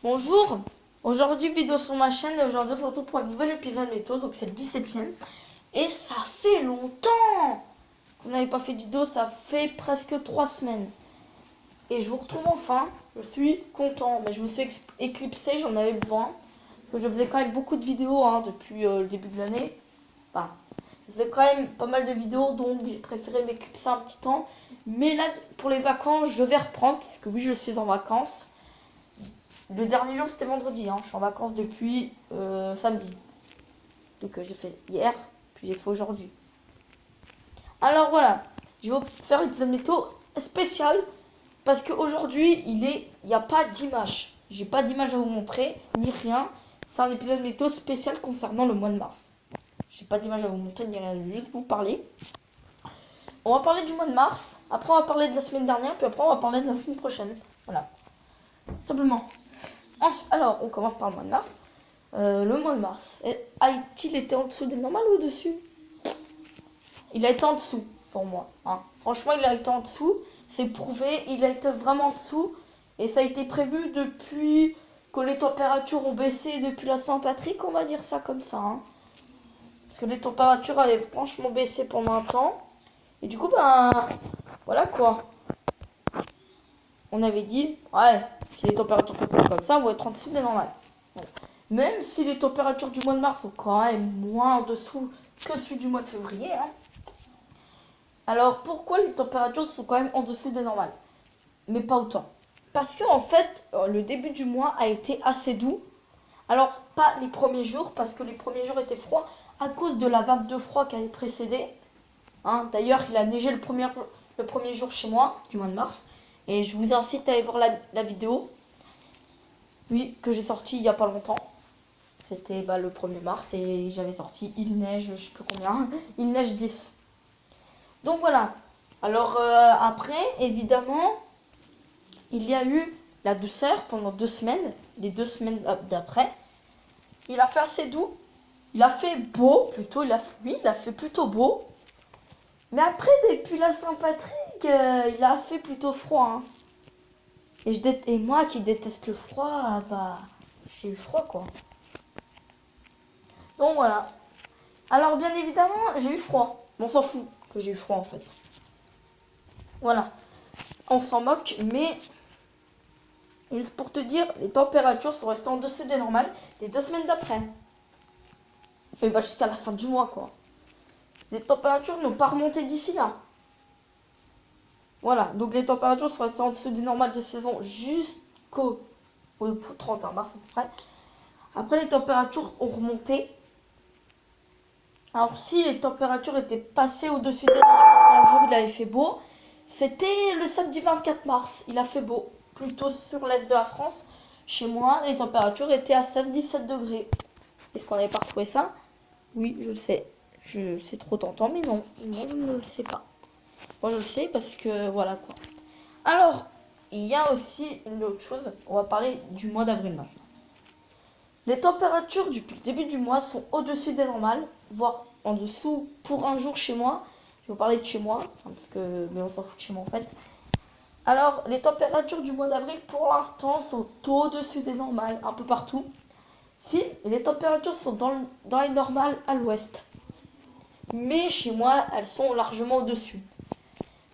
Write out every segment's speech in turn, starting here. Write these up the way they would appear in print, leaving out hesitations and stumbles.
Bonjour, aujourd'hui vidéo sur ma chaîne et aujourd'hui on se retrouve pour un nouvel épisode métaux, donc c'est le 17ème. Et ça fait longtemps qu'on n'avait pas fait de vidéo, ça fait presque 3 semaines. Et je vous retrouve enfin, je suis content, mais je me suis éclipsé, j'en avais besoin. Parce que je faisais quand même beaucoup de vidéos depuis le début de l'année. Enfin, je faisais quand même pas mal de vidéos, donc j'ai préféré m'éclipser un petit temps. Mais là, pour les vacances, je vais reprendre, parce que oui, je suis en vacances. Le dernier jour c'était vendredi, je suis en vacances depuis samedi. Donc j'ai fait hier, puis j'ai fait aujourd'hui. Alors voilà, je vais vous faire l'épisode météo spécial parce qu'aujourd'hui il n'y a pas d'image. J'ai pas d'image à vous montrer, ni rien. C'est un épisode météo spécial concernant le mois de mars. J'ai pas d'image à vous montrer, ni rien, je vais juste vous parler. On va parler du mois de mars, après on va parler de la semaine dernière, puis après on va parler de la semaine prochaine. Voilà, simplement. Alors, on commence par le mois de mars. Le mois de mars, a-t-il été en dessous des normales ou au-dessus? Il a été en dessous, pour moi. Franchement, il a été en dessous. C'est prouvé, il a été vraiment en dessous. Et ça a été prévu depuis que les températures ont baissé depuis la Saint-Patrick, on va dire ça comme ça. Parce que les températures avaient franchement baissé pendant un temps. Et du coup, voilà quoi. On avait dit, ouais, si les températures continuent comme ça, on va être en dessous des normales. Voilà. Même si les températures du mois de mars sont quand même moins en dessous que celui du mois de février. Alors pourquoi les températures sont quand même en dessous des normales? Mais pas autant. Parce que en fait, le début du mois a été assez doux. Alors pas les premiers jours, parce que les premiers jours étaient froids à cause de la vague de froid qui avait précédé. D'ailleurs, il a neigé le premier jour chez moi, du mois de mars. Et je vous incite à aller voir la vidéo. Oui, que j'ai sorti il n'y a pas longtemps. C'était le 1er mars et j'avais sorti Il neige, je sais plus combien. Il neige 10. Donc voilà. Alors après, évidemment, il y a eu la douceur pendant 2 semaines. Les 2 semaines d'après. Il a fait assez doux. Il a fait beau, plutôt. Il a fait plutôt beau. Mais après, depuis la Saint-Patrick, il a fait plutôt froid. Et moi qui déteste le froid, j'ai eu froid quoi. Donc voilà. Alors bien évidemment, j'ai eu froid. Mais on s'en fout que j'ai eu froid en fait. Voilà. On s'en moque, mais juste pour te dire, les températures sont restées en dessous des normales les 2 semaines d'après. Et jusqu'à la fin du mois quoi. Les températures n'ont pas remonté d'ici là. Voilà, donc les températures sont restées en dessous des normales de saison jusqu'au 31 mars à peu près. Après les températures ont remonté. Alors si les températures étaient passées au-dessus des normales, parce qu'un jour il avait fait beau, c'était le samedi 24 mars, il a fait beau. Plutôt sur l'est de la France, chez moi, les températures étaient à 16-17 degrés. Est-ce qu'on n'avait pas retrouvé ça? Oui, je le sais. C'est trop tentant, mais non, moi je ne le sais pas. Moi je le sais parce que voilà quoi. Alors, il y a aussi une autre chose, on va parler du mois d'avril maintenant. Les températures depuis le début du mois sont au-dessus des normales, voire en dessous pour un jour chez moi. Je vais vous parler de chez moi, mais on s'en fout de chez moi en fait. Alors, les températures du mois d'avril pour l'instant sont au-dessus des normales, un peu partout. Si, les températures sont dans les normales à l'ouest. Mais chez moi, elles sont largement au-dessus.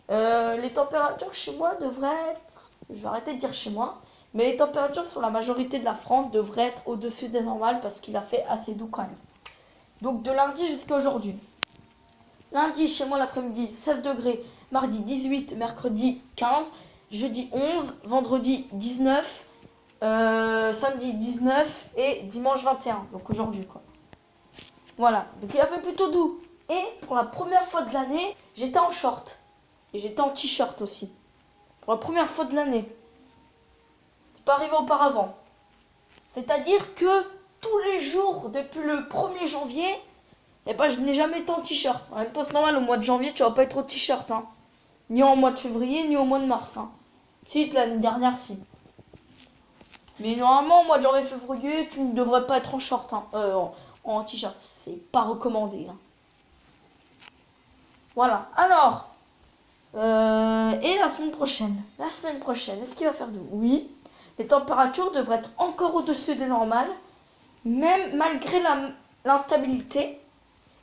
Les températures chez moi devraient être... Je vais arrêter de dire chez moi. Mais les températures sur la majorité de la France devraient être au-dessus des normales parce qu'il a fait assez doux quand même. Donc de lundi jusqu'à aujourd'hui. Lundi chez moi l'après-midi 16 degrés, mardi 18, mercredi 15, jeudi 11, vendredi 19, samedi 19 et dimanche 21. Donc aujourd'hui quoi. Voilà, donc il a fait plutôt doux. Et pour la première fois de l'année, j'étais en short. Et j'étais en t-shirt aussi. Pour la première fois de l'année. C'était pas arrivé auparavant. C'est-à-dire que tous les jours, depuis le 1er janvier, je n'ai jamais été en t-shirt. En même temps, c'est normal, au mois de janvier, tu vas pas être au t-shirt. Ni en mois de février, ni au mois de mars. Si, l'année dernière, si. Mais normalement, au mois de janvier, février, tu ne devrais pas être en short. En t-shirt. C'est pas recommandé. Voilà. Alors, et la semaine prochaine, est-ce qu'il va faire doux? Oui. les températures devraient être encore au-dessus des normales, même malgré l'instabilité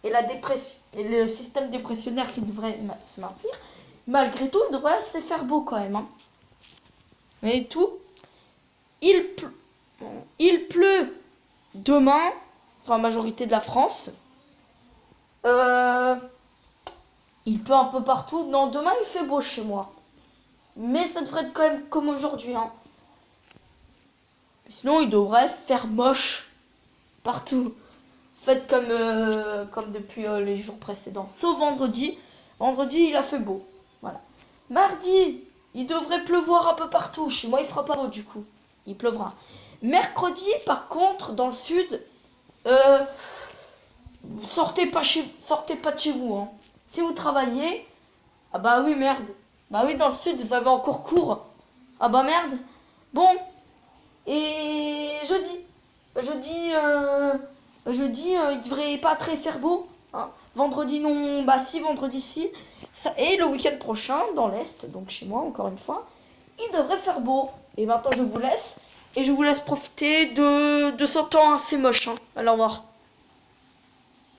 et la dépression et le système dépressionnaire qui devrait se maintenir. Malgré tout, il devrait se faire beau quand même. Hein. Mais tout, il pleut demain, enfin majorité de la France. Il pleut un peu partout. Non, demain il fait beau chez moi. Mais ça devrait être quand même comme aujourd'hui. Hein. Sinon, il devrait faire moche partout. Faites comme depuis les jours précédents. Sauf vendredi. Vendredi, il a fait beau. Voilà. Mardi, il devrait pleuvoir un peu partout. Chez moi, il fera pas beau du coup. Il pleuvra. Mercredi, par contre, dans le sud, sortez pas de chez vous. Hein. Si vous travaillez, ah bah oui, merde. Bah oui, dans le sud, vous avez encore cours. Ah bah merde. Bon. Et jeudi, il devrait pas très faire beau. Hein. Vendredi, non. Bah si, vendredi, si. Ça, et le week-end prochain, dans l'Est, donc chez moi, encore une fois, il devrait faire beau. Et maintenant, je vous laisse. Et je vous laisse profiter de ce temps assez moche. Hein. Alors, au revoir.